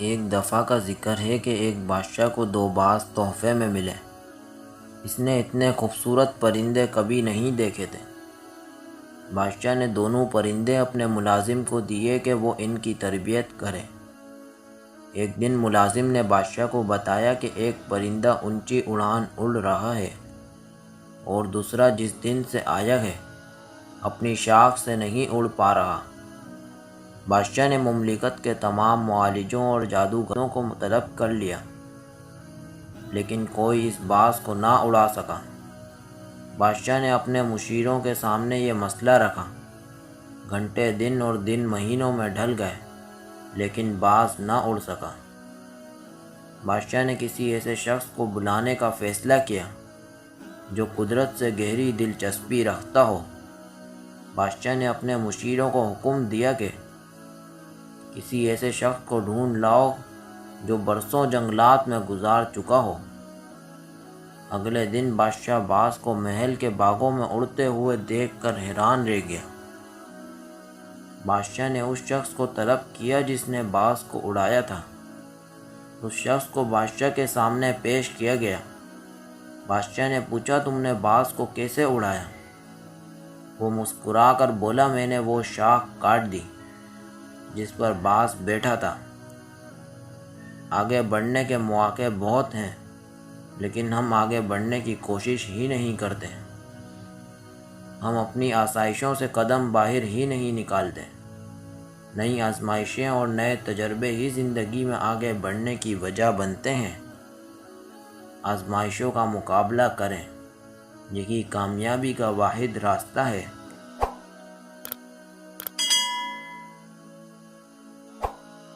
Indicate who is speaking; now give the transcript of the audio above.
Speaker 1: ایک دفعہ کا ذکر ہے کہ ایک بادشاہ کو 2 باز تحفے میں ملے۔ اس نے اتنے خوبصورت پرندے کبھی نہیں دیکھے تھے۔ بادشاہ نے دونوں پرندے اپنے ملازم کو دیے کہ وہ ان کی تربیت کرے۔ ایک دن ملازم نے بادشاہ کو بتایا کہ ایک پرندہ اونچی اڑان اڑ رہا ہے اور دوسرا جس دن سے آیا ہے اپنی شاخ سے نہیں اڑ پا رہا۔ بادشاہ نے مملکت کے تمام معالجوں اور جادوگروں کو طلب کر لیا، لیکن کوئی اس باز کو نہ اڑا سکا۔ بادشاہ نے اپنے مشیروں کے سامنے یہ مسئلہ رکھا۔ گھنٹے دن اور دن مہینوں میں ڈھل گئے، لیکن باز نہ اڑ سکا۔ بادشاہ نے کسی ایسے شخص کو بلانے کا فیصلہ کیا جو قدرت سے گہری دلچسپی رکھتا ہو۔ بادشاہ نے اپنے مشیروں کو حکم دیا کہ کسی ایسے شخص کو ڈھونڈ لاؤ جو برسوں جنگلات میں گزار چکا ہو۔ اگلے دن بادشاہ باز کو محل کے باغوں میں اڑتے ہوئے دیکھ کر حیران رہ گیا۔ بادشاہ نے اس شخص کو طلب کیا جس نے باز کو اڑایا تھا۔ اس شخص کو بادشاہ کے سامنے پیش کیا گیا۔ بادشاہ نے پوچھا، تم نے باز کو کیسے اڑایا؟ وہ مسکرا کر بولا، میں نے وہ شاخ کاٹ دی جس پر باز بیٹھا تھا۔ آگے بڑھنے کے مواقع بہت ہیں، لیکن ہم آگے بڑھنے کی کوشش ہی نہیں کرتے۔ ہم اپنی آسائشوں سے قدم باہر ہی نہیں نکالتے۔ نئی آزمائشیں اور نئے تجربے ہی زندگی میں آگے بڑھنے کی وجہ بنتے ہیں۔ آزمائشوں کا مقابلہ کریں، یہی کامیابی کا واحد راستہ ہے۔